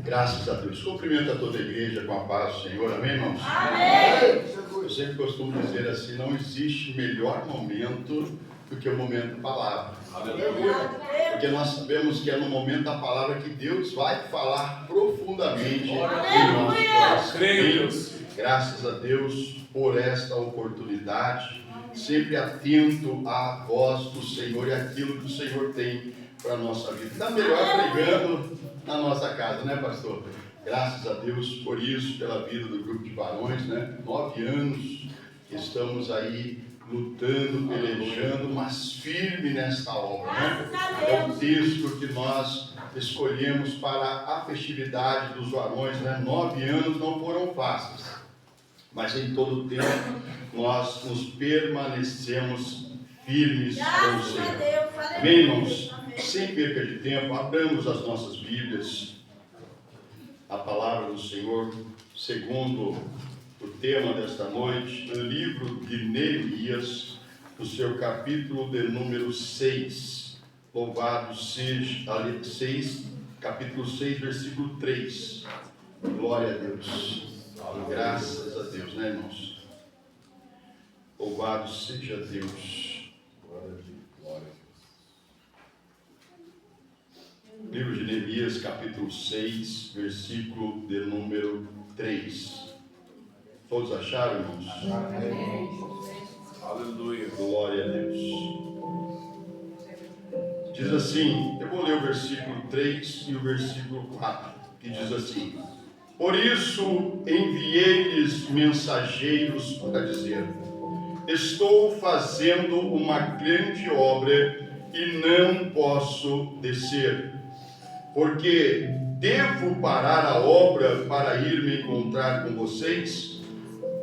Graças a Deus. Cumprimento a toda a igreja com a paz do Senhor. Amém, irmãos? Amém. Eu sempre costumo dizer assim, não existe melhor momento do que o momento da palavra. Porque nós sabemos que é no momento da palavra que Deus vai falar profundamente em nosso coração. Graças a Deus por esta oportunidade, sempre atento à voz do Senhor e aquilo que o Senhor tem para a nossa vida. Está melhor pregando na nossa casa, né, pastor? Graças a Deus por isso, pela vida do grupo de varões, né? 9 anos que estamos aí lutando, pelejando, mas firme nesta obra, né? É o texto que nós escolhemos para a festividade dos varões, né? 9 anos não foram fáceis, mas em todo o tempo nós nos permanecemos firmes com o Senhor. Amém, irmãos? Sem perca de tempo, abramos as nossas Bíblias, a palavra do Senhor, segundo o tema desta noite, no livro de Neemias, no seu capítulo de número 6. Louvado seja, capítulo 6, versículo 3. Glória a Deus. Graças a Deus, né, irmãos? Louvado seja Deus. Glória a Deus. Livro de Neemias, capítulo 6, versículo de número 3. Todos acharam, irmãos? Amém. Aleluia. Glória a Deus. Diz assim, eu vou ler o versículo 3 e o versículo 4, que diz assim: Por isso enviei-lhes mensageiros para dizer: Estou fazendo uma grande obra e não posso descer, porque devo parar a obra para ir me encontrar com vocês.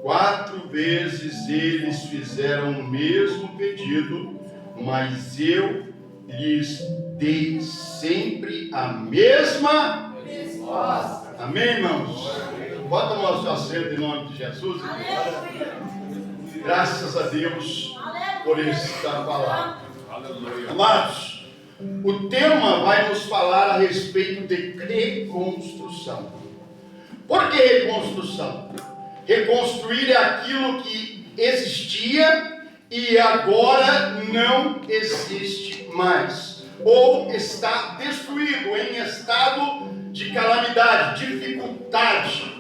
4 vezes eles fizeram o mesmo pedido, mas eu lhes dei sempre a mesma resposta. Amém, irmãos? Bota o nosso assento em nome de Jesus. Graças a Deus por esta palavra. Amados, o tema vai nos falar a respeito de reconstrução. Por que reconstrução? Reconstruir é aquilo que existia e agora não existe mais, ou está destruído, em estado de calamidade, dificuldade.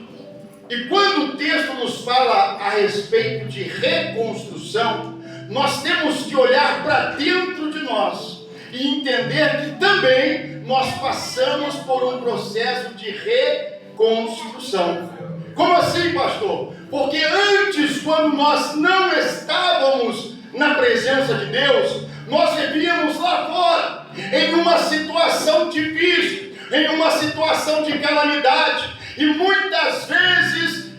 E quando o texto nos fala a respeito de reconstrução, nós temos que olhar para dentro de nós e entender que também nós passamos por um processo de reconstrução. Como assim, pastor? Porque antes, quando nós não estávamos na presença de Deus, nós vivíamos lá fora, em uma situação difícil, em uma situação de calamidade, e muitas vezes,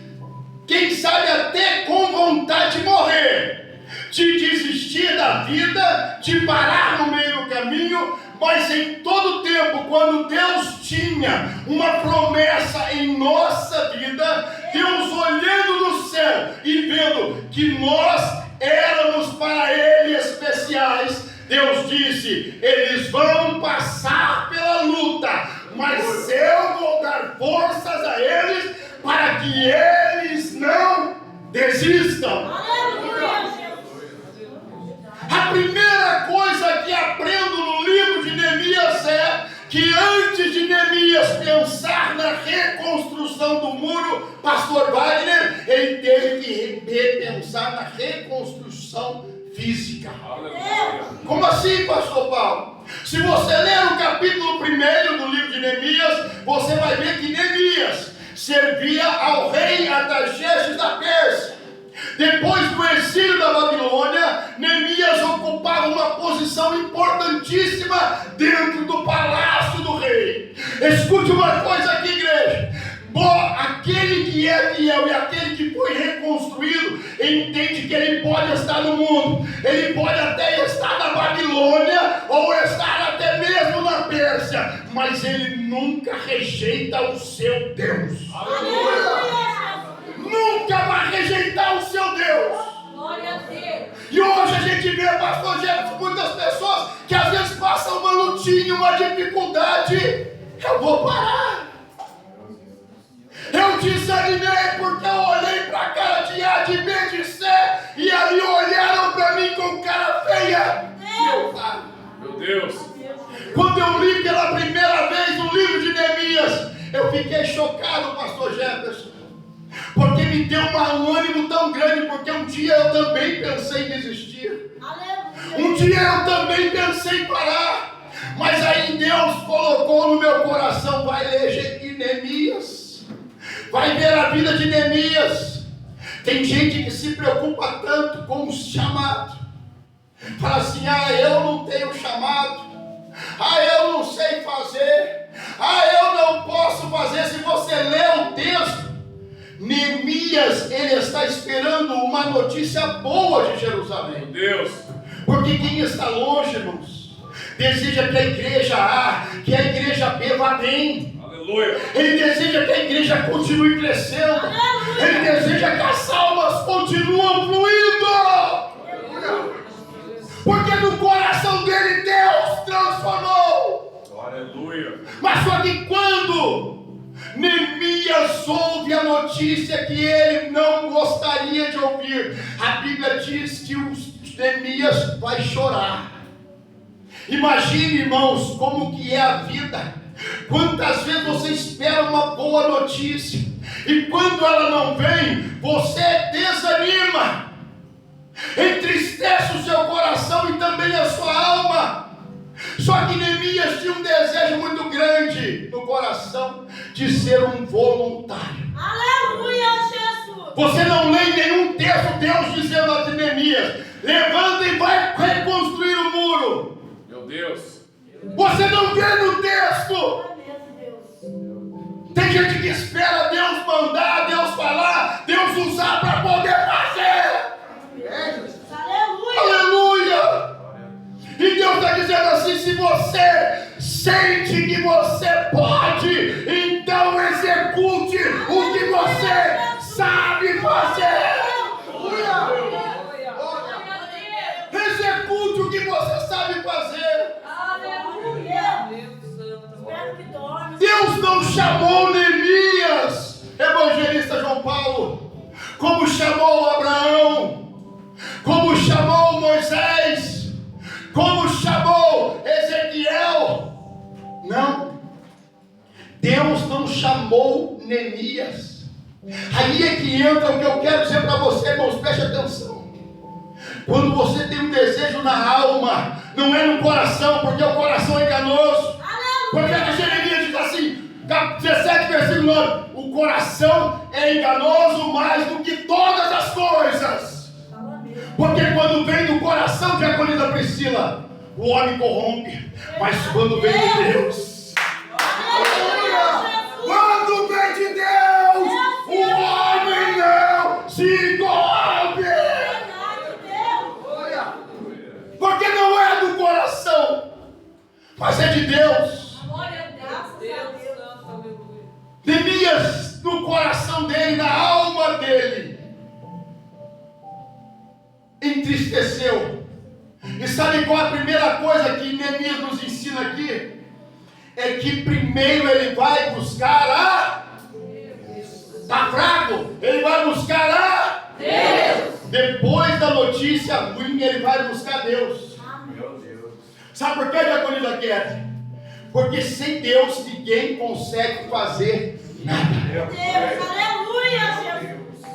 quem sabe até com vontade de morrer, de desistir da vida, de parar no meio do caminho. Mas em todo tempo, quando Deus tinha uma promessa em nossa vida, Deus olhando no céu e vendo que nós éramos para Ele especiais, Deus disse: eles vão passar pela luta, mas eu vou dar forças a eles para que eles não desistam. A primeira coisa que aprendo no livro de Neemias é que antes de Neemias pensar na reconstrução do muro, pastor Wagner, ele teve que repensar na reconstrução física. Como assim, pastor Paulo? Se você ler o capítulo 1 do livro de Neemias, você vai ver que Neemias servia ao rei Artaxerxes da Pérsia. Depois do exílio da Babilônia, Neemias ocupava uma posição importantíssima dentro do palácio do rei. Escute uma coisa aqui, igreja. Aquele que é fiel e aquele que foi reconstruído entende que ele pode estar no mundo, ele pode até estar na Babilônia ou estar até mesmo na Pérsia, mas ele nunca rejeita o seu Deus. Aleluia! Nunca vai rejeitar o seu Deus. Glória a Deus. E hoje a gente vê, pastor Jefferson, muitas pessoas que às vezes passam uma lutinha, uma dificuldade. Eu vou parar. eu li pela primeira vez o livro de Neemias, eu fiquei chocado, pastor Jefferson, porque me deu um ânimo tão grande, porque um dia eu também pensei em desistir. Um dia eu também pensei em parar, mas aí Deus colocou no meu coração: vai ler Neemias, vai ver a vida de Neemias. Tem gente que se preocupa tanto com o chamado, fala assim: eu não tenho chamado, eu não sei fazer, eu não posso fazer. Se você lê o texto, Neemias, ele está esperando uma notícia boa de Jerusalém. Deus. Porque quem está longe, irmãos, deseja que a igreja A, que a igreja B vá bem. Aleluia. Ele deseja que a igreja continue crescendo. Aleluia. Ele deseja que as almas continuem fluindo. Porque no coração dele Deus transformou. Aleluia. Mas só que quando Neemias ouve a notícia que ele não gostaria de ouvir, a Bíblia diz que Neemias vai chorar. Imagine, irmãos, como que é a vida. Quantas vezes você espera uma boa notícia e quando ela não vem, você desanima, entristece o seu coração e também a sua alma. Só que Neemias tinha um desejo muito grande no coração de ser um voluntário. Aleluia, Jesus. Você não lê em nenhum texto Deus dizendo a Neemias: levanta e vai reconstruir o muro. Meu Deus. Você não vê no texto. Tem gente que espera Deus mandar, Deus falar, Deus usar para poder fazer. Aleluia. Aleluia. E Deus está dizendo assim: se você sente que você pode, então execute o que você sabe fazer. Execute o que você sabe fazer. Deus não chamou Neemias, evangelista João Paulo, como chamou Abraão, como chamou Moisés, como chamou Ezequiel. Não, Deus não chamou Neemias. Aí é que entra o que eu quero dizer para você, irmãos, preste atenção. Quando você tem um desejo na alma, não é no coração, porque o coração é enganoso. Porque a Jeremias diz assim, 17, versículo 9: o coração é enganoso mais do que todas as coisas. Porque quando vem do coração, que é a colina Priscila, o homem corrompe. Mas quando vem de Deus, quando vem de Deus, o homem não se corrompe. Porque não é do coração, mas é de Deus. Neemias, no coração dele, na alma dele, entristeceu. E sabe qual a primeira coisa que Neemias nos ensina aqui? É que primeiro ele vai buscar a... Está fraco? Ele vai buscar a... Deus. Depois da notícia ruim, ele vai buscar Deus. Sabe por que, diaconisa Guedes? Porque sem Deus ninguém consegue fazer nada. Deus, aleluia, Jesus.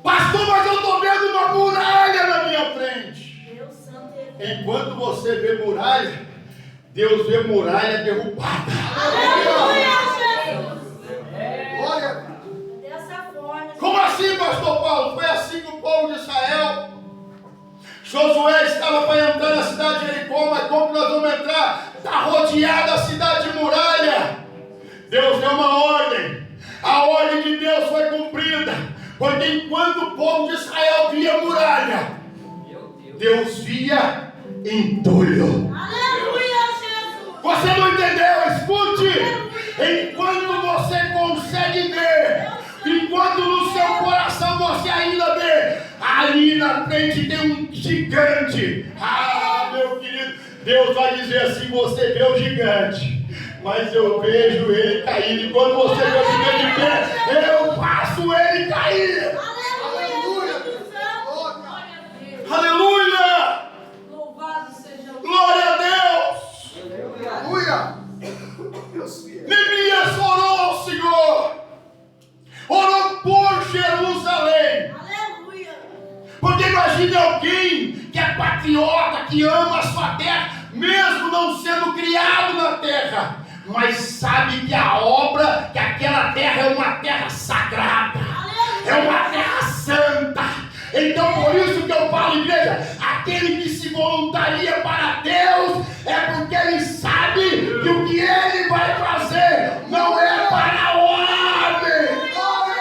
Pastor, mas eu estou vendo uma muralha na minha frente. Deus santo. Enquanto você vê muralha, Deus vê muralha derrubada. Aleluia, Jesus. Glória. Dessa forma. Como assim, pastor Paulo? Foi assim com o povo de Israel. Josué estava para entrar na cidade de Jericó, mas como nós vamos entrar? Está rodeada a cidade de muralha. Deus deu uma ordem. A ordem de Deus foi cumprida. Porque enquanto o povo de Israel via muralha, Deus via entulho. Aleluia, Jesus. Você não entendeu? Escute. Enquanto você consegue ver, enquanto no seu coração você ainda vê, ali na frente tem um gigante. Ah, meu querido, Deus vai dizer assim: você vê o gigante, mas eu vejo ele cair. E quando você vê o gigante de pé, eu faço ele cair. Aleluia. Aleluia! Louvado seja o Glória a Deus! Aleluia! Imagine alguém que é patriota, que ama a sua terra, mesmo não sendo criado na terra, mas sabe que a obra, que aquela terra é uma terra sagrada, é uma terra santa. Então por isso que eu falo, igreja, aquele que se voluntaria para Deus é porque ele sabe que o que ele vai fazer não é para o homem,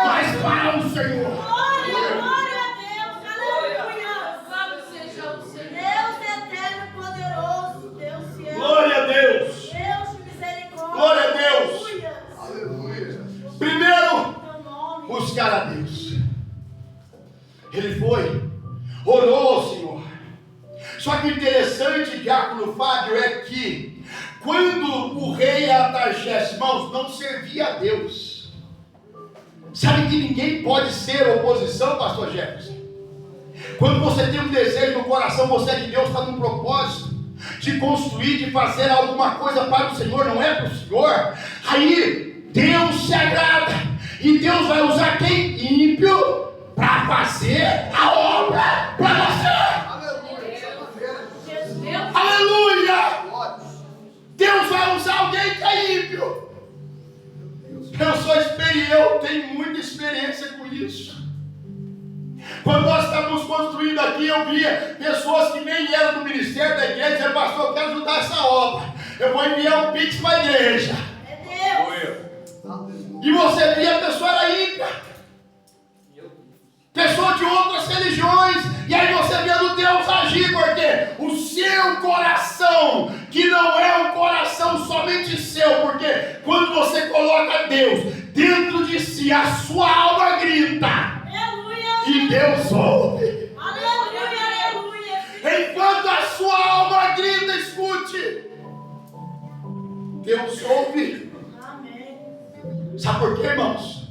mas para o Senhor. Glória a Deus, aleluia. Seja o Senhor. Deus eterno e poderoso, Deus fiel. Glória a Deus. Deus de misericórdia. Glória a Deus. Aleluia. Primeiro, Teu nome. buscar a Deus. Ele foi, orou ao Senhor. Só que o interessante, diácono Fábio, é que quando o rei Artaxerxes, irmãos, não servia a Deus. Sabe que ninguém pode ser oposição, pastor Jefferson? Quando você tem um desejo no coração, você é de Deus, está num propósito de construir, de fazer alguma coisa para o Senhor, não é para o Senhor. Aí Deus se agrada, e Deus vai usar quem? Ímpio, para fazer a obra para você. Aleluia! Deus vai usar alguém que é ímpio. Eu tenho muita experiência com isso. Quando nós estávamos construindo aqui, eu via pessoas que nem eram do ministério da igreja dizendo: pastor, eu quero ajudar essa obra, eu vou enviar um pix para a igreja. É Deus. E você via a pessoa era ímpia, pessoa de outras religiões, e aí você vendo Deus agir, porque o seu coração, que não é um coração somente seu, porque quando você coloca Deus dentro de si, a sua alma grita, Aleluia. e Deus ouve. Aleluia, aleluia. Enquanto a sua alma grita, escute, Deus ouve. Amém. Sabe por quê, irmãos?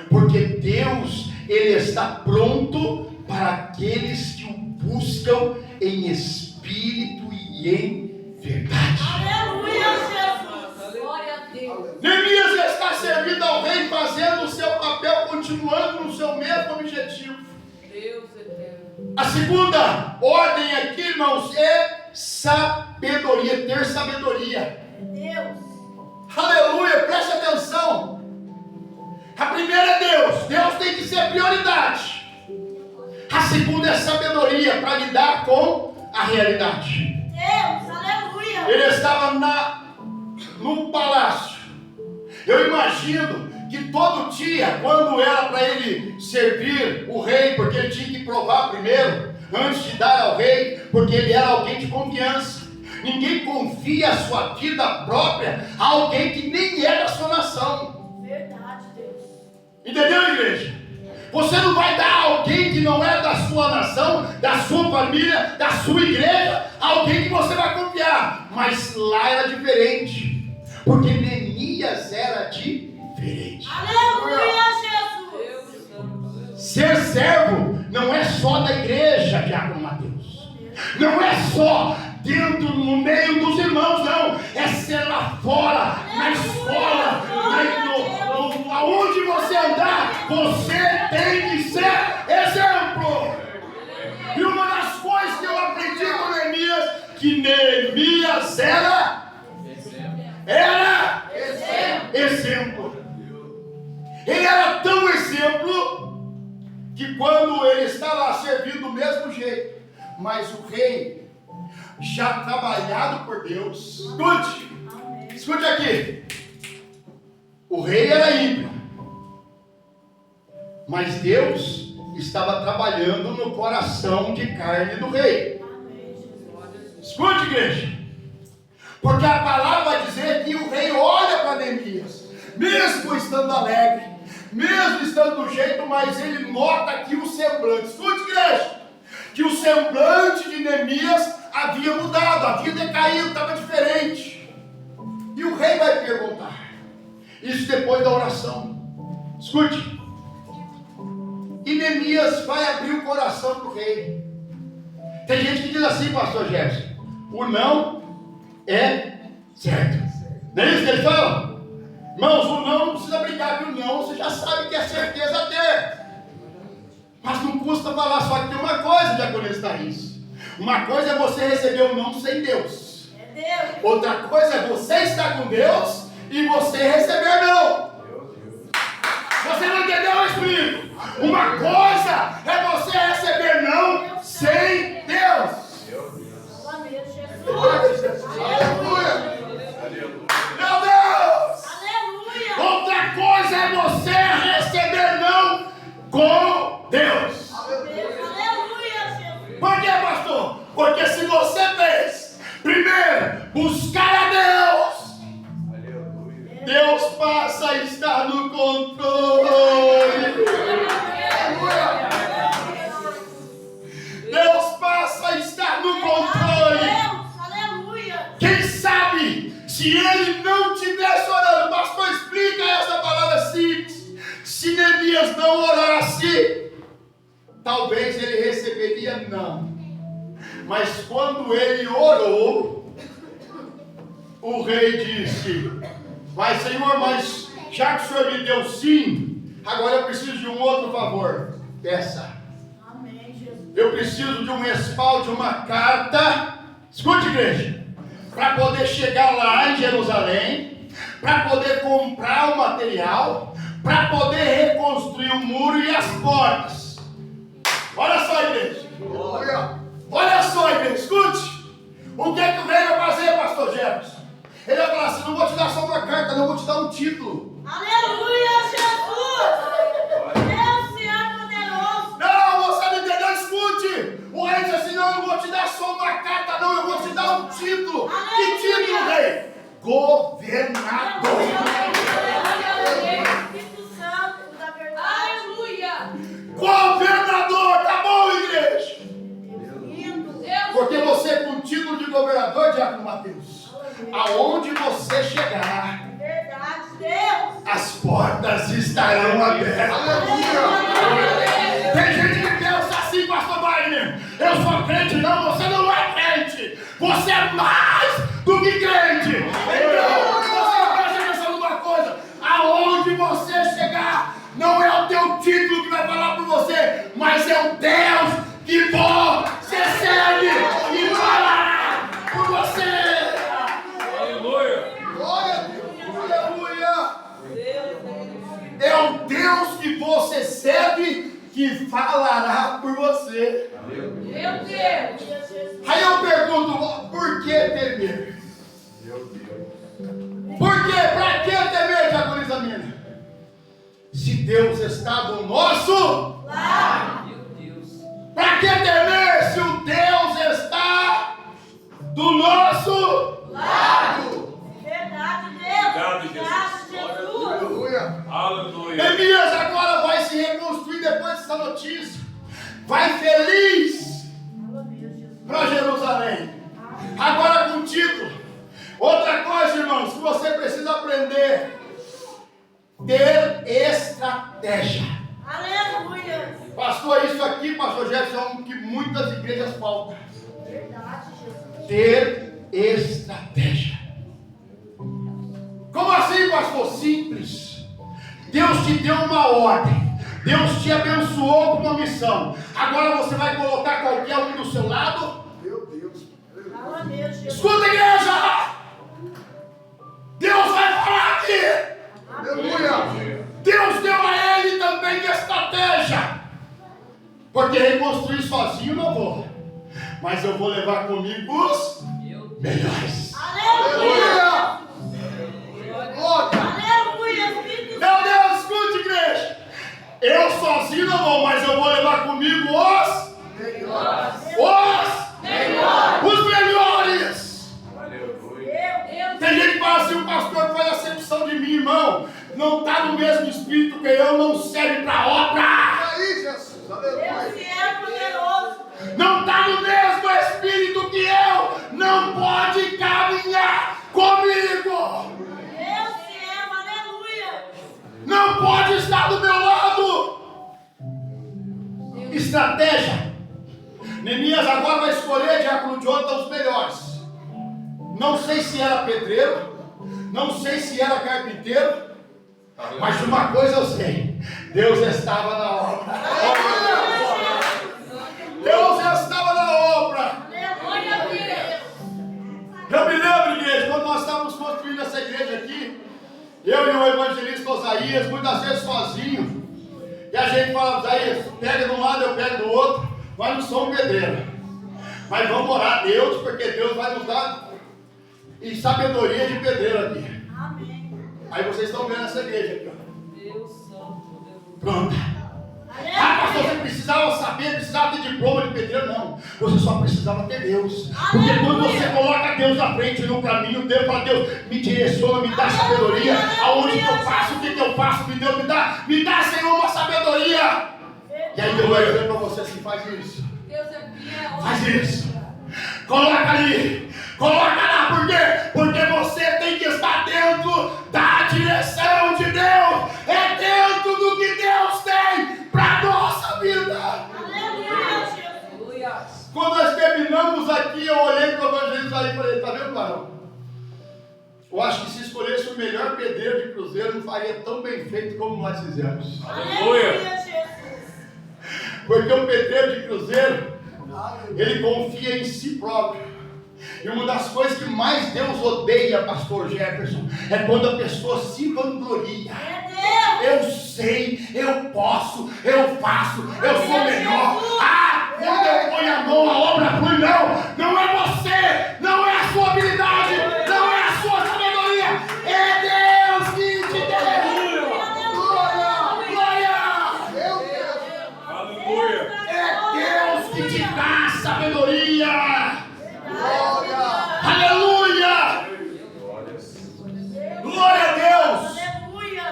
Porque Deus, Ele está pronto para aqueles que o buscam em espírito e em verdade. Aleluia, Jesus. Glória a Deus. Neemias está servindo ao rei, fazendo o seu papel, continuando no seu mesmo objetivo. Deus eterno. A segunda ordem aqui, irmãos, é sabedoria, ter sabedoria. Deus. Aleluia, preste atenção. A primeira é Deus, Deus tem que ser prioridade. A segunda é sabedoria para lidar com a realidade. Deus, aleluia. Ele estava no palácio. Eu imagino que todo dia, quando era para ele servir o rei, porque ele tinha que provar primeiro, antes de dar ao rei, porque ele era alguém de confiança. Ninguém confia a sua vida própria a alguém que nem é da sua nação. Verdade, Deus. Entendeu, igreja? Você não vai dar a alguém que não é da sua nação, da sua família, da sua igreja, alguém que você vai confiar. Mas lá era diferente, porque Neemias era diferente. Aleluia, Jesus. Ser servo não é só da igreja, diácono Mateus. Não é só dentro, no meio dos irmãos, não. É ser lá fora, na escola, aonde você andar, você tem que ser exemplo. E uma das coisas que eu aprendi com Neemias, que Neemias era exemplo. Ele era tão exemplo que quando ele estava servindo do mesmo jeito, mas o rei, já trabalhado por Deus, escute aqui, o rei era ímpio, mas Deus estava trabalhando no coração de carne do rei. Escute, igreja, porque a palavra vai dizer que o rei olha para Neemias, mesmo estando alegre, mesmo estando do jeito, mas ele nota aqui o semblante. Escute, igreja, que o semblante de Neemias havia mudado, havia decaído, estava diferente. E o rei vai perguntar, isso depois da oração. Escute, e Neemias vai abrir o coração do rei. Tem gente que diz assim, pastor Jefferson, o não é certo. Não é isso que eles falam? Irmãos, o não precisa brigar, que o não você já sabe que é certeza ter. Mas não custa falar, só que tem uma coisa, diaconisa Thaís. Uma coisa é você receber o não sem Deus. Outra coisa é você estar com Deus e você receber não. Você não entendeu, Espírito? Uma coisa é você receber não sem Deus. Aleluia! Meu Deus! Aleluia! Outra coisa é você receber não com Deus. Aleluia, Jesus! Por quê, pastor? Porque se você fez primeiro buscar a Deus, Deus passa a estar no controle. Deus passa a estar no controle. Aleluia! Quem sabe, se ele não estivesse orando, pastor, explica essa palavra simples. Se Neemias não orasse, talvez ele receberia não. Mas quando ele orou, o rei disse: mas Senhor, mas já que o Senhor me deu sim, agora eu preciso de um outro favor. Peça. Amém, Jesus. Eu preciso de um respaldo, de uma carta. Escute, igreja. Para poder chegar lá em Jerusalém, para poder comprar o material, para poder reconstruir o muro e as portas. Olha só, igreja. Olha só, igreja. Escute. O que é que o rei vai fazer, pastor Jefferson? Ele vai falar assim: não vou te dar só uma carta, não, vou te dar um título. Aleluia, Jesus! Deus se é poderoso. Não, você não entendeu? Escute. O rei diz assim: não, eu vou te dar só uma carta, não, eu vou te dar um título. Que título, rei? Governador. Espírito Santo da verdade. Aleluia! Governador, tá bom, igreja? Lindo. Porque você, com o título de governador, Diácono Mateus, aonde você chegar, Verdade, Deus. as portas estarão abertas. Tem gente que pensa assim, pastor Wagner: eu sou crente. Não, você não é crente. Você é mais do que crente. Então, você presta atenção numa coisa: aonde você chegar, não é o teu título que vai falar por você, mas é o Deus que você serve e falará por você. É o Deus que você serve que falará por você. Meu Deus. Aí eu pergunto: por que temer? Por quê? Para que temer, diaconisa Mina? Se Deus está do nosso Lado. para que temer se o Deus está do nosso Lado. Verdade, Deus. Obrigado, Graças, Jesus. Aleluia. Neemias agora vai se reconstruir depois dessa notícia. Vai feliz para Jerusalém. Agora com título. Outra coisa, irmãos, que você precisa aprender: ter estratégia. Aleluia. Pastor, isso aqui, pastor Jefferson, é o que muitas igrejas faltam. Verdade, Jesus. Ter estratégia. Como assim, pastor? Simples. Deus te deu uma ordem. Deus te abençoou com uma missão. Agora você vai colocar qualquer um do seu lado? Meu Deus. Aleluia, Jesus. Escuta, igreja! Deus vai falar aqui. Aleluia. Deus deu a ele também estratégia. Porque reconstruir sozinho não vou. Mas eu vou levar comigo os melhores. Aleluia. Glória. Aleluia, Espírito Meu Deus, escute, igreja. Eu sozinho não vou, mas eu vou levar comigo os melhores. Deus. Tem gente que fala assim: o pastor faz acepção de mim, irmão. Não está no mesmo espírito que eu, não serve para obra. Aí, Jesus. Deus Aleluia. se é poderoso. Não está no mesmo espírito que eu, não pode caminhar comigo. Deus se ama, aleluia. Não pode estar do meu lado. Estratégia. Neemias agora vai escolher, diácono Jonathan, os melhores. Não sei se era pedreiro, não sei se era carpinteiro, mas uma coisa eu sei: Deus estava na obra. igreja aqui, eu e o evangelista Osaías, muitas vezes sozinho, e a gente fala, Osaías, pega de um lado, eu pego do outro, nós não somos pedreiros, mas vamos orar a Deus, porque Deus vai nos dar e sabedoria de pedreiro aqui. Amém. Aí vocês estão vendo essa igreja aqui, ó. Deus santo, Deus. Pronto. Ah, pastor, você precisava saber, precisava ter diploma de pedreiro, não. Você só precisava ter Deus. Porque quando você coloca Deus na frente no caminho, Deus fala, Deus, me direciona, me dá sabedoria. Aonde que eu faço, o que eu faço, Deus me dá, Senhor, uma sabedoria. E aí Deus vai dizer para você assim, faz isso. Deus é fiel. Faz isso. Coloca ali. Coloca lá, por quê? Porque você tem que estar dentro da direção de Deus. É dentro do que Deus tem para a nossa vida. Aleluia. Quando nós terminamos aqui, eu olhei para o evangelista aí e falei, tá vendo, Barão? Eu acho que se escolhesse o melhor pedreiro de cruzeiro, não faria tão bem feito como nós fizemos. Aleluia, Jesus. Porque o pedreiro de cruzeiro, ele confia em si próprio. E uma das coisas que mais Deus odeia, pastor Jefferson, é quando a pessoa se vangloria. Eu sei, eu posso, eu faço, eu sou melhor. Ah, quando eu ponho a mão, a obra flui. Não é você, não é a sua habilidade, não é a sua sabedoria, é Deus que te deu. Glória! Aleluia. É Deus que te dá sabedoria. Glória! Aleluia! Glória a Deus! Aleluia.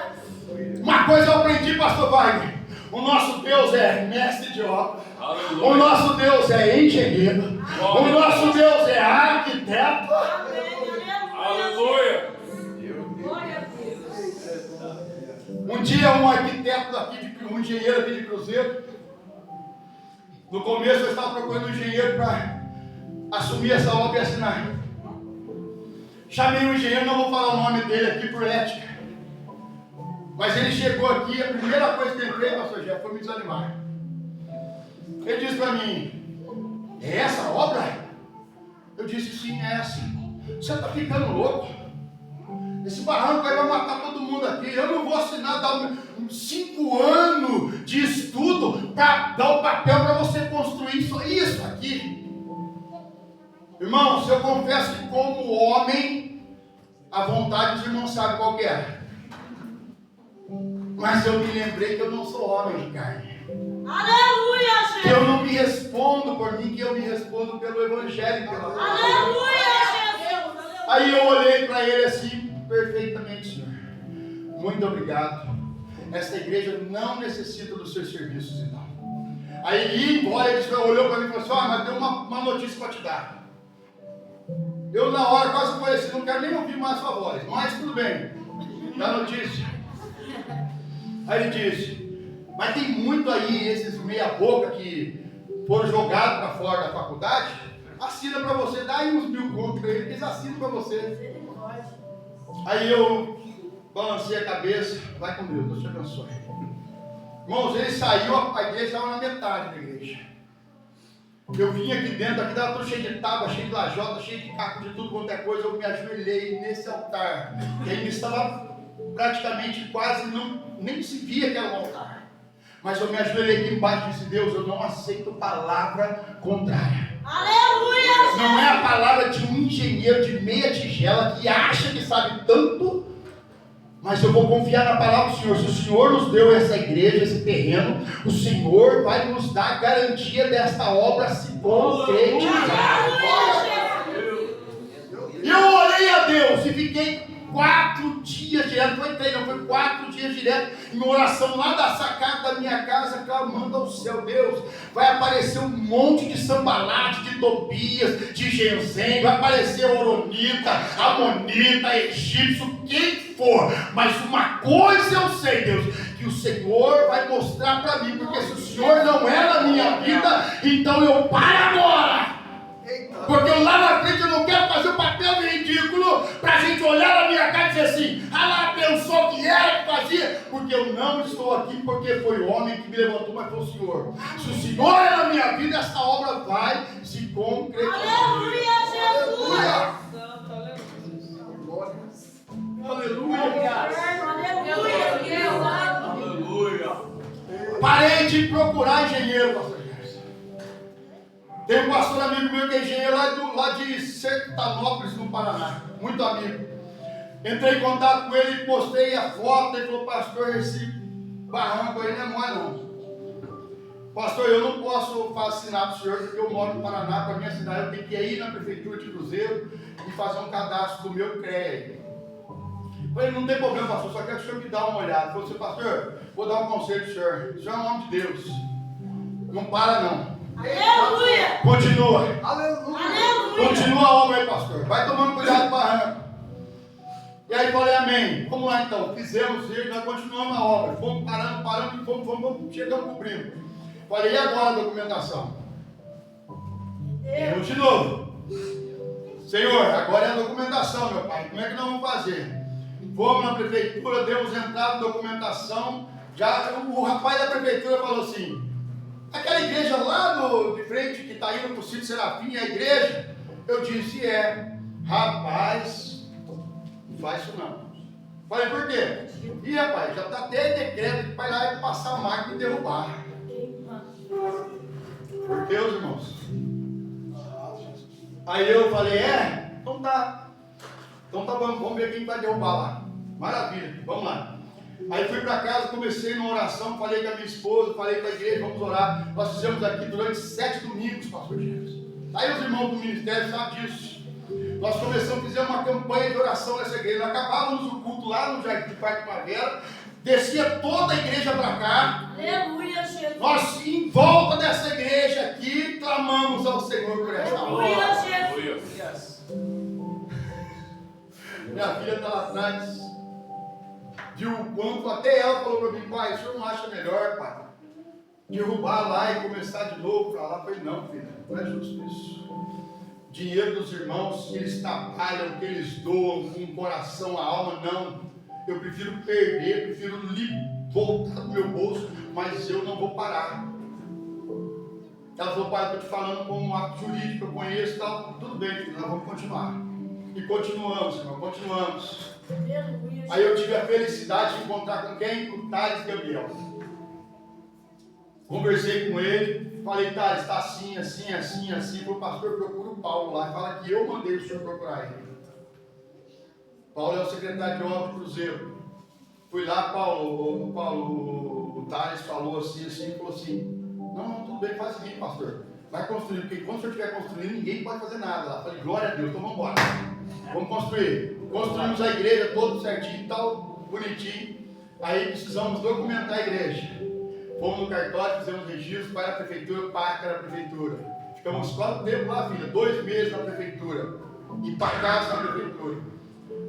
Uma coisa eu aprendi, pastor Wagner. O nosso Deus é mestre de obra. Aleluia. O nosso Deus é engenheiro. O nosso Deus é arquiteto. Aleluia. Glória a Deus. Um dia um arquiteto aqui, um engenheiro aqui de Cruzeiro. No começo eu estava procurando um engenheiro para assumir essa obra e assinar. Chamei o engenheiro, não vou falar o nome dele aqui por ética. Mas ele chegou aqui, a primeira coisa que ele fez, pastor Jeff, foi me desanimar. Ele disse para mim, é essa a obra? Eu disse, sim, é essa. Você está ficando louco? Esse barranco aí vai matar todo mundo aqui. Eu não vou assinar, dar 5 anos de estudo para dar o papel para você construir isso aqui. Irmãos, eu confesso que como homem, a vontade dos irmãos sabe qual que é. Mas eu me lembrei que eu não sou homem de carne. Aleluia, Que Jesus. eu não me respondo por mim, que eu me respondo pelo Evangelho. Aleluia, Jesus. Aí eu olhei para ele assim, perfeitamente, Senhor. Muito obrigado. Esta igreja não necessita dos seus serviços, então. Aí ele ia embora, ele olhou para mim e falou assim, mas tem uma notícia para te dar. Eu na hora quase falei assim, não quero nem ouvir mais sua voz, mas tudo bem, dá notícia. Aí ele disse, mas tem muito aí esses meia boca que foram jogados para fora da faculdade, assina para você, dá aí uns 1.000 contos para ele, eles assinam para você. Aí eu balancei a cabeça, vai com Deus, Deus te abençoe. Irmãos, ele saiu, a igreja estava na metade da igreja. Eu vim aqui dentro, aqui estava todo cheio de tábua, cheio de lajota, cheio de caco, de tudo quanto é coisa. Eu me ajoelhei nesse altar. Ele estava praticamente quase, nem se via que era um altar. Mas eu me ajoelhei aqui embaixo e disse, Deus, eu não aceito palavra contrária. Aleluia, Não é a palavra de um engenheiro de meia tigela que acha que sabe tanto. Mas eu vou confiar na palavra do Senhor. Se o Senhor nos deu essa igreja, esse terreno, o Senhor vai nos dar garantia desta obra se concretizar. E eu orei a Deus e fiquei 4 dias direto, foi 4 dias direto em uma oração lá da sacada da minha casa, clamando ao céu. Deus, vai aparecer um monte de sambalate, de Tobias, de Genzém, vai aparecer Oronita, Amonita, Egípcio, quem for, mas uma coisa eu sei, Deus, que o Senhor vai mostrar para mim, porque se o Senhor não é na minha vida, então eu paro agora. Porque lá na frente eu não quero fazer o papel de ridículo para a gente olhar na minha cara e dizer assim, ah lá, pensou que era que fazia, porque eu não estou aqui porque foi o homem que me levantou, mas foi o Senhor. Se o Senhor é na minha vida, essa obra vai se concretizar. Aleluia, Jesus. Santo, aleluia. Aleluia. Aleluia. Parei de procurar engenheiro, pastor Gerson. Tem um pastor amigo meu que é engenheiro lá de Sertanópolis, no Paraná. Muito amigo. Entrei em contato com ele, postei a foto. Ele falou: pastor, esse barranco aí não é mole, não. Pastor, eu não posso fascinar para o senhor, porque eu moro no Paraná, para a minha cidade. Eu tenho que ir na prefeitura de Cruzeiro e fazer um cadastro do meu CREA. Eu falei: não tem problema, pastor, só quero que o senhor me dê uma olhada. Ele falou assim: pastor, vou dar um conselho para o senhor. O senhor é um homem de Deus. Não para, não. Aleluia! Continua. Aleluia. Continua a obra aí, pastor. Vai tomando cuidado com o barranco. E aí falei: amém. Vamos lá então. Fizemos e nós continuamos a obra. Fomos parando, fomos chegando cobrindo. Falei: e agora a documentação? Eu de novo: Senhor, agora é a documentação, meu pai. Como é que nós vamos fazer? Fomos na prefeitura, demos entrada na documentação. Já o rapaz da prefeitura falou assim: aquela igreja lá de frente que está indo para o sítio Serafim, a igreja. Eu disse: é. Rapaz, não faz isso não. Falei: por quê? Ih, rapaz, já está até decreto que vai lá e passar a máquina e derrubar. Por Deus, irmãos. Aí eu falei: é? Então tá. Então tá bom, vamos ver quem vai derrubar lá. Maravilha, vamos lá. Aí fui para casa, comecei numa oração, falei com a minha esposa, falei com a igreja: vamos orar. Nós fizemos aqui durante 7 domingos, pastor James. Aí os irmãos do ministério sabem disso. Nós fizemos uma campanha de oração nessa igreja. Nós acabávamos o culto lá no Jardim de Parque Primavera, descia toda a igreja para cá. Aleluia, Jesus. Nós, em volta dessa igreja aqui, clamamos ao Senhor por esta obra. Aleluia, Jesus. Minha filha está lá atrás. Viu o quanto, até ela falou para mim: pai, o senhor não acha melhor, pai, derrubar lá e começar de novo para lá? Eu falei: não, filha, não é justo isso. Dinheiro dos irmãos que eles trabalham, que eles doam com o coração, a alma, não. Eu prefiro perder, prefiro voltar do meu bolso, mas eu não vou parar. Ela falou: pai, eu estou te falando como um ato jurídico, eu conheço e tal. Tudo bem, filho, nós vamos continuar. E continuamos, irmão, continuamos. Aleluia. Aí eu tive a felicidade de encontrar com quem? Com o Thales Gabriel. Conversei com ele, falei: Thales, está assim, assim, assim, assim. Falei: pastor, procura o Paulo lá. Fala que eu mandei o senhor procurar ele. Paulo é o secretário de obra do Cruzeiro. Fui lá: o Thales falou assim, falou assim: não, tudo bem, faz o seguinte, pastor. Vai construir, porque quando o senhor estiver construindo, ninguém pode fazer nada lá. Falei: glória a Deus, então vamos embora. Vamos construir. Construímos a igreja todo certinho e tal, bonitinho. Aí precisamos documentar a igreja. Fomos no cartório, fizemos registro para a prefeitura, para a prefeitura. Ficamos quanto tempo lá, filha? 2 meses na prefeitura. E pagados na prefeitura.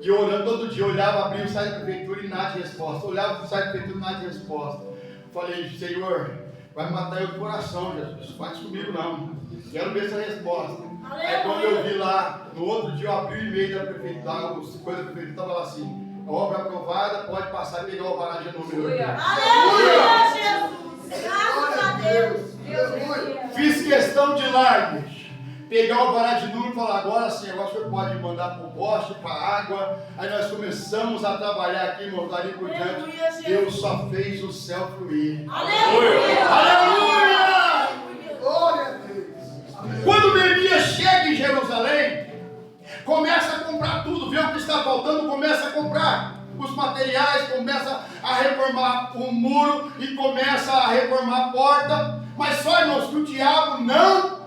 E orando todo dia, olhava, abria o site da prefeitura e nada de resposta. Olhava o site da prefeitura e nada de resposta. Falei: Senhor, vai me matar eu do coração, Jesus. Não faz comigo não. Quero ver essa resposta. Aí quando eu vi lá, no outro dia eu abri o e-mail da prefeitura, os coisas da prefeitura, estava lá assim: obra aprovada, pode passar e pegar o alvará de número. Aleluia, Jesus. Graças a Deus. Fiz questão de lá, bicho, pegar o alvará de número e falar: agora sim, agora o senhor pode mandar para o poste, para a água. Aí nós começamos a trabalhar aqui, irmão, dali por diante. Deus só fez o céu fluir. Aleluia. Aleluia! Glória a Deus. Quando Neemias chega em Jerusalém, começa a comprar tudo, vê o que está faltando, começa a comprar os materiais, começa a reformar o muro e começa a reformar a porta. Mas só, irmãos, que o diabo não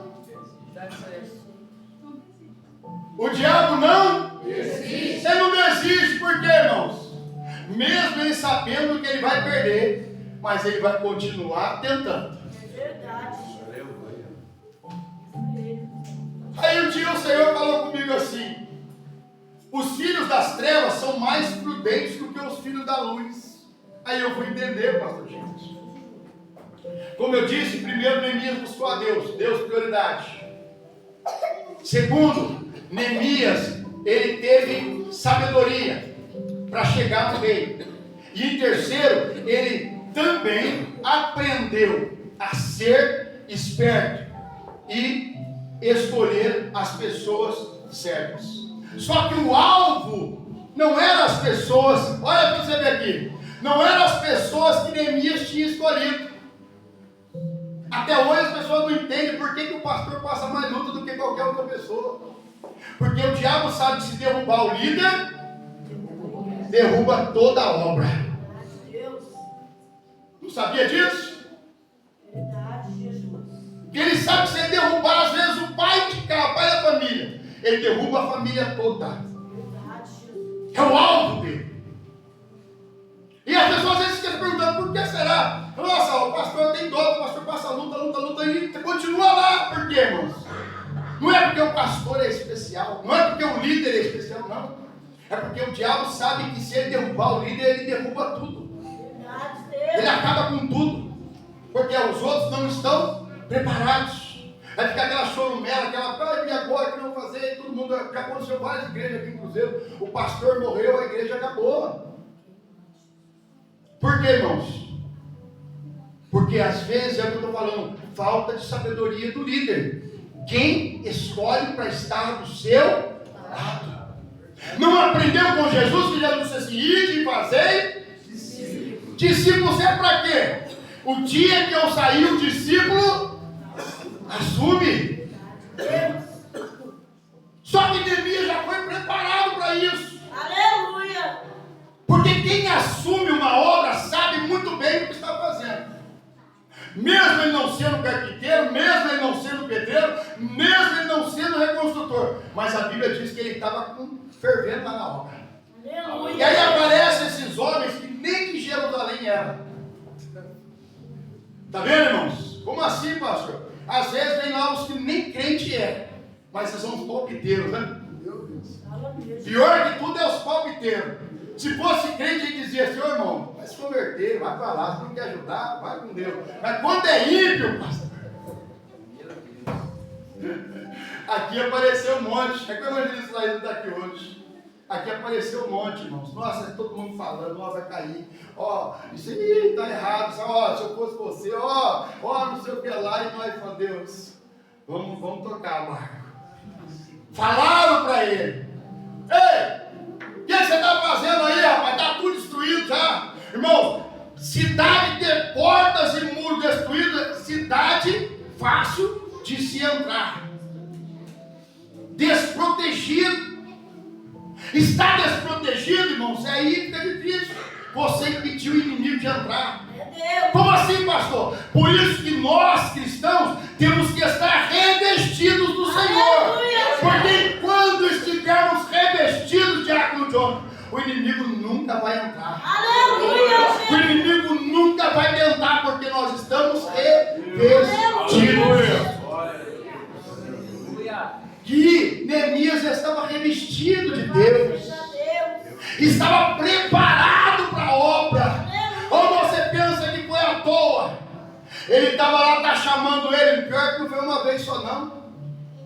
existe. Ele não desiste. Por quê, irmãos? Mesmo ele sabendo que ele vai perder, mas ele vai continuar tentando. É verdade. Aí um dia o Senhor falou comigo assim: os filhos das trevas são mais prudentes do que os filhos da luz. Aí eu fui entender, pastor gente. Como eu disse, primeiro Neemias buscou a Deus, prioridade. Segundo, Neemias, ele teve sabedoria para chegar no rei. E em terceiro, ele também aprendeu a ser esperto e escolher as pessoas certas. Só que o alvo não eram as pessoas, olha para você ver aqui, não eram as pessoas que Neemias tinha escolhido. Até hoje as pessoas não entendem por que o pastor passa mais luta do que qualquer outra pessoa. Porque o diabo sabe que se derrubar o líder, derruba toda a obra. Não sabia disso? Verdade, Jesus. Porque ele sabe que se ele derrubar, às vezes, o pai de cá, o pai da família, ele derruba a família toda. Verdade, Jesus. É o alvo dele. E as pessoas às vezes ficam perguntando, por que será? Nossa, o pastor tem dó, o pastor passa luta e continua lá. Por quê, irmãos? Não é porque o pastor é especial, não é porque o líder é especial, não. É porque o diabo sabe que se ele derrubar o líder, ele derruba tudo. Verdade, Ele Deus. acaba com tudo. Porque os outros não estão preparados. Vai ficar aquela chorumela, aquela, e agora que não fazer? Todo mundo, já aconteceu várias igrejas aqui em Cruzeiro. O pastor morreu, a igreja acabou. Por quê, irmãos? Porque às vezes é o que eu estou falando, falta de sabedoria do líder. Quem escolhe para estar do seu lado? Não aprendeu com Jesus que Jesus disse assim: ide e fazei discípulos. É para quê? O dia que eu sair, o discípulo assume. Só que Neemias já foi preparado para isso. Aleluia. Porque quem assume uma obra sabe muito bem o que está fazendo. Mesmo ele não sendo carpinteiro, mesmo ele não sendo pedreiro, mesmo ele não sendo reconstrutor. Mas a Bíblia diz que ele estava fervendo lá na obra. Aleluia. E aí aparecem esses homens que nem de Jerusalém eram. Está vendo, irmãos? Como assim, pastor? Às vezes vem lá os que nem crente é, mas eles são os palpiteiros, né? Pior que tudo é os palpiteiros. Se fosse crente, ele dizia assim: ô irmão, vai se converter, vai para lá, se não quer ajudar, vai com Deus. Mas quando é ímpio, pastor, aqui apareceu um monte. É que o evangelista Laído está aqui hoje. Aqui apareceu um monte, irmãos. Nossa, todo mundo falando, ó, vai cair. Ó, isso aí está errado. Ó, se eu fosse você, ó, não sei o que lá. E nós falamos: Deus, vamos tocar o barco. Falaram para ele: ei, o que você está fazendo aí, rapaz? Está tudo destruído já. Irmão, cidade de portas e muros destruídos, cidade fácil de se entrar. Desprotegido. Está desprotegido, irmãos, é aí que fica difícil. Você impediu o inimigo de entrar. Como assim, pastor? Por isso que nós, cristãos, temos que estar revestidos do Senhor. Porque quando estivermos revestidos, diácono John, o inimigo nunca vai entrar. Aleluia. O inimigo nunca vai tentar, porque nós estamos revestidos. Que Neemias estava revestido de Deus, estava preparado para a obra. Ou você pensa que foi à toa? Ele estava lá, está chamando ele. Pior que não foi uma vez só, não.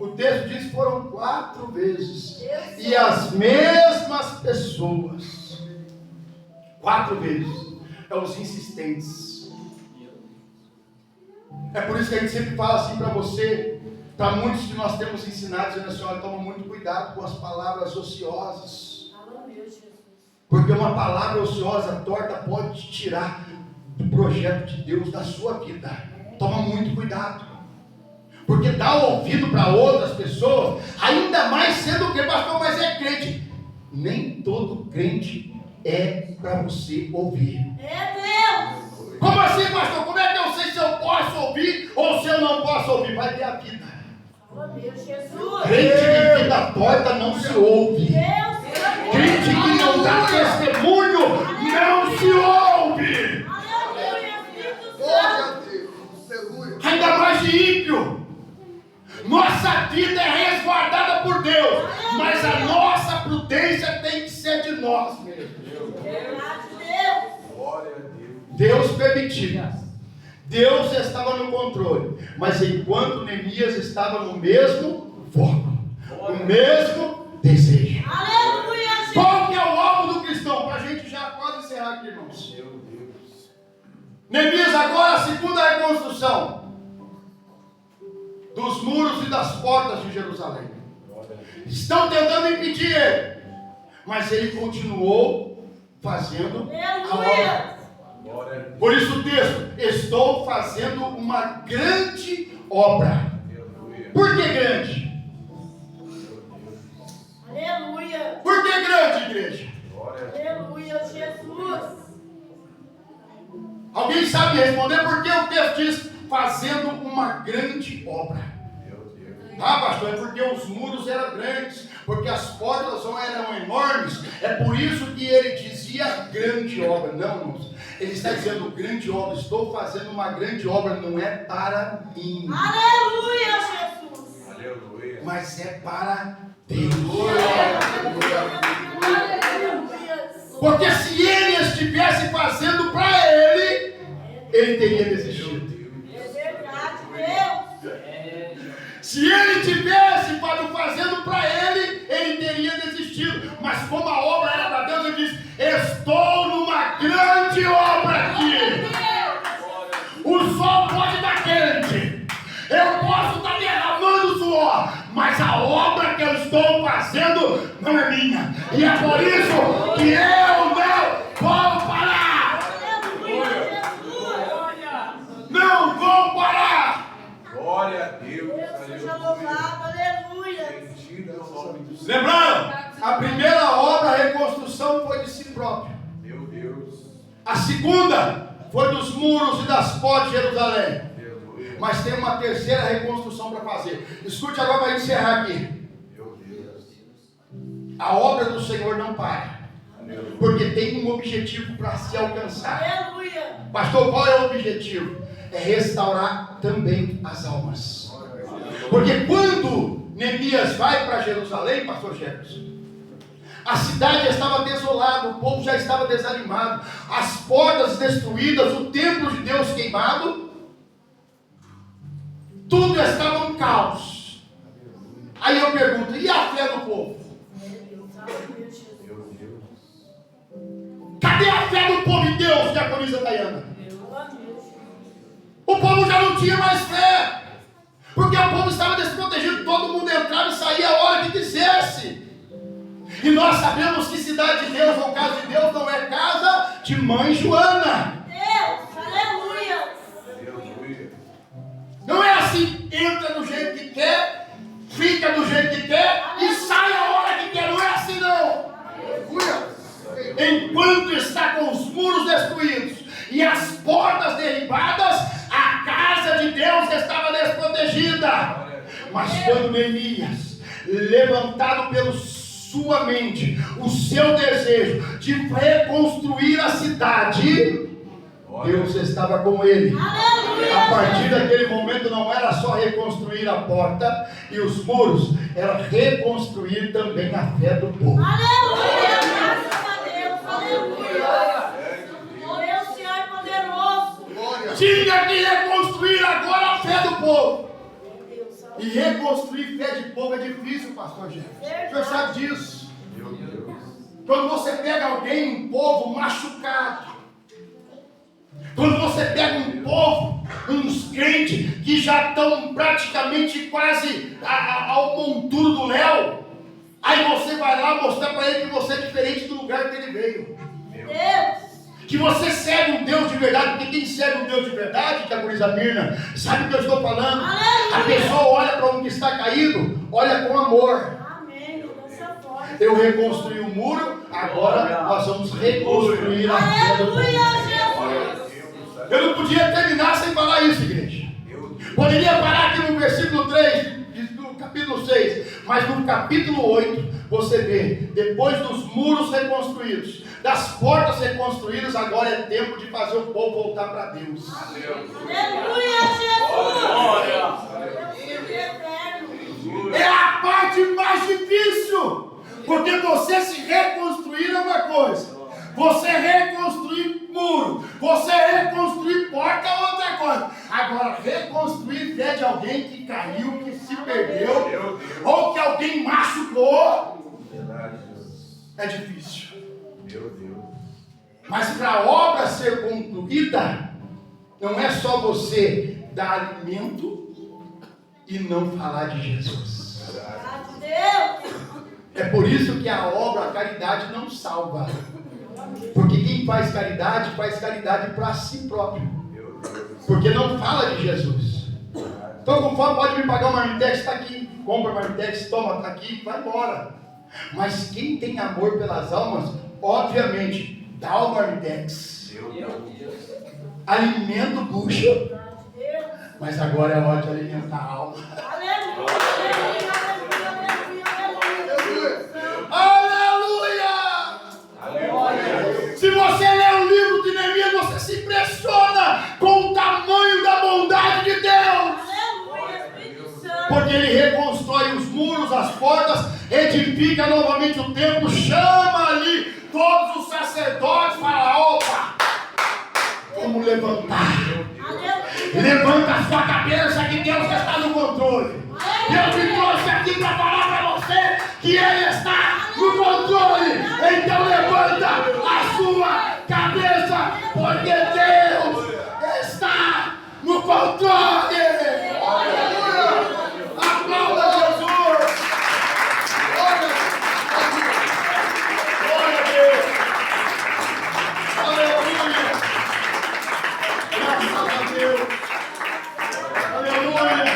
O texto diz que foram 4 vezes. E as mesmas pessoas. 4 vezes. É os insistentes. É por isso que a gente sempre fala assim para você. Para muitos que nós temos ensinado, dizendo assim: olha, toma muito cuidado com as palavras ociosas. Porque uma palavra ociosa, torta, pode te tirar do projeto de Deus da sua vida. Toma muito cuidado. Porque dá ouvido para outras pessoas, ainda mais sendo que, pastor, mas é crente. Nem todo crente é para você ouvir. É Deus. Como assim, pastor? Como é que eu sei se eu posso ouvir ou se eu não posso ouvir? Vai ver a vida. Crente de vida torta não se ouve. Crente que não dá testemunho não se ouve. Ainda mais de ímpio. Nossa vida é resguardada por Deus, mas a nossa prudência tem que ser de nós mesmos. Deus permitiu. Deus estava no controle, mas enquanto Neemias estava no mesmo foco, no mesmo desejo. Aleluia. Qual que é o alvo do cristão? Para a gente já quase encerrar aqui, irmãos. Neemias agora, a segunda reconstrução dos muros e das portas de Jerusalém. Estão tentando impedir ele. mas ele continuou fazendo a obra. Aleluia. Por isso o texto, estou fazendo uma grande obra. Por que grande? Aleluia. Por que grande, igreja? Aleluia, Jesus. Alguém sabe responder por que o texto diz fazendo uma grande obra? Ah, pastor, é porque os muros eram grandes, porque as portas eram enormes. É por isso que ele dizia grande obra. Não, irmãos. Ele está dizendo grande obra. Estou fazendo uma grande obra. Não é para mim. Aleluia, Jesus. Aleluia. Mas é para Deus. Aleluia. Porque se ele estivesse fazendo para ele, ele teria desistido. É verdade, Deus. Se ele tivesse fazendo para ele, ele teria desistido. Mas como a obra era para Deus, ele diz: estou numa grande obra aqui. O sol pode estar quente, eu posso estar derramando suor, mas a obra que eu estou fazendo não é minha. E é por isso que eu não vou parar. Aleluia, Jesus. Não vou parar. Glória a Deus. Deus seja louvado, aleluia. Bendito é o nome do Senhor. Lembrando, a primeira obra, a reconstrução, foi de si próprio. Meu Deus. A segunda foi dos muros e das portas de Jerusalém. Aleluia. Mas tem uma terceira reconstrução para fazer. Escute agora para encerrar aqui. Meu Deus. A obra do Senhor não para, Aleluia. porque tem um objetivo para se alcançar. Aleluia. Pastor, qual é o objetivo? É restaurar também as almas. Porque quando Neemias vai para Jerusalém, pastor Jefferson, a cidade já estava desolada, o povo já estava desanimado, as portas destruídas, o templo de Deus queimado, tudo estava um caos. Aí eu pergunto, e a fé do povo? Meu Deus. Cadê a fé do povo em Deus, diaconisa Dayana? O povo já não tinha mais fé, porque o povo estava desprotegido, todo mundo entrava e saía a hora que quisesse. E nós sabemos que cidade de Deus ou casa de Deus não é casa de mãe Joana. Deus, aleluia. Aleluia. Não é assim, entra do jeito que quer, fica do jeito que quer e sai a hora que quer. Não é assim não. Aleluia. Enquanto está com os muros destruídos e as portas derribadas, a casa de Deus estava desprotegida. Mas quando Neemias, levantado pela sua mente, o seu desejo de reconstruir a cidade, Deus estava com ele. Aleluia. A partir daquele momento não era só reconstruir a porta e os muros, era reconstruir também a fé do povo. Aleluia. Graças a Deus. Aleluia. Deus, Senhor poderoso. Tinha que reconstruir agora a fé do povo. Deus, E reconstruir fé de povo é difícil, pastor Jefferson. O senhor sabe disso. Meu Deus. Quando você pega alguém, um povo machucado, quando você pega um povo, uns crentes que já estão praticamente quase ao monturo do léu, aí você vai lá mostrar para ele que você é diferente do lugar que ele veio. Deus. Que você segue um Deus de verdade, porque quem segue um Deus de verdade, diaconisa Mirna, sabe o que eu estou falando? Aleluia. A pessoa olha para um que está caído, olha com amor. Amém. Dessa forma. Eu reconstruí o muro, agora nós vamos reconstruir a fé do povo. Aleluia, Jesus. Eu não podia terminar sem falar isso, igreja. Poderia parar aqui no versículo 3, do capítulo 6, mas no capítulo 8, você vê, depois dos muros reconstruídos, das portas reconstruídas, agora é tempo de fazer o povo voltar para Deus. Aleluia, Jesus. Deus eterno. É a parte mais difícil, porque você se reconstruir é uma coisa, você reconstruir muro, você reconstruir porta é outra coisa. Agora, reconstruir fé de alguém que caiu, que se perdeu, ou que alguém machucou, é difícil. Meu Deus. Mas para a obra ser concluída, não é só você dar alimento e não falar de Jesus. Deus. É por isso que a obra, a caridade não salva. Porque quem faz caridade para si próprio. Porque não fala de Jesus. Então, conforme pode me pagar o marmitex, está aqui. Compra o marmitex, toma, está aqui, vai embora. Mas quem tem amor pelas almas, obviamente, dá o marmitex. Alimenta o bucho. Mas agora é hora de alimentar a alma. Aleluia! Se você lê o livro de Neemias, você se impressiona com o tamanho da bondade de Deus. Porque ele reconstrói os muros, as portas, edifica novamente o templo, chama ali todos os sacerdotes para opa! Vamos levantar. Levanta a sua cabeça que Deus já está no controle. Deus me trouxe aqui para falar para você que Ele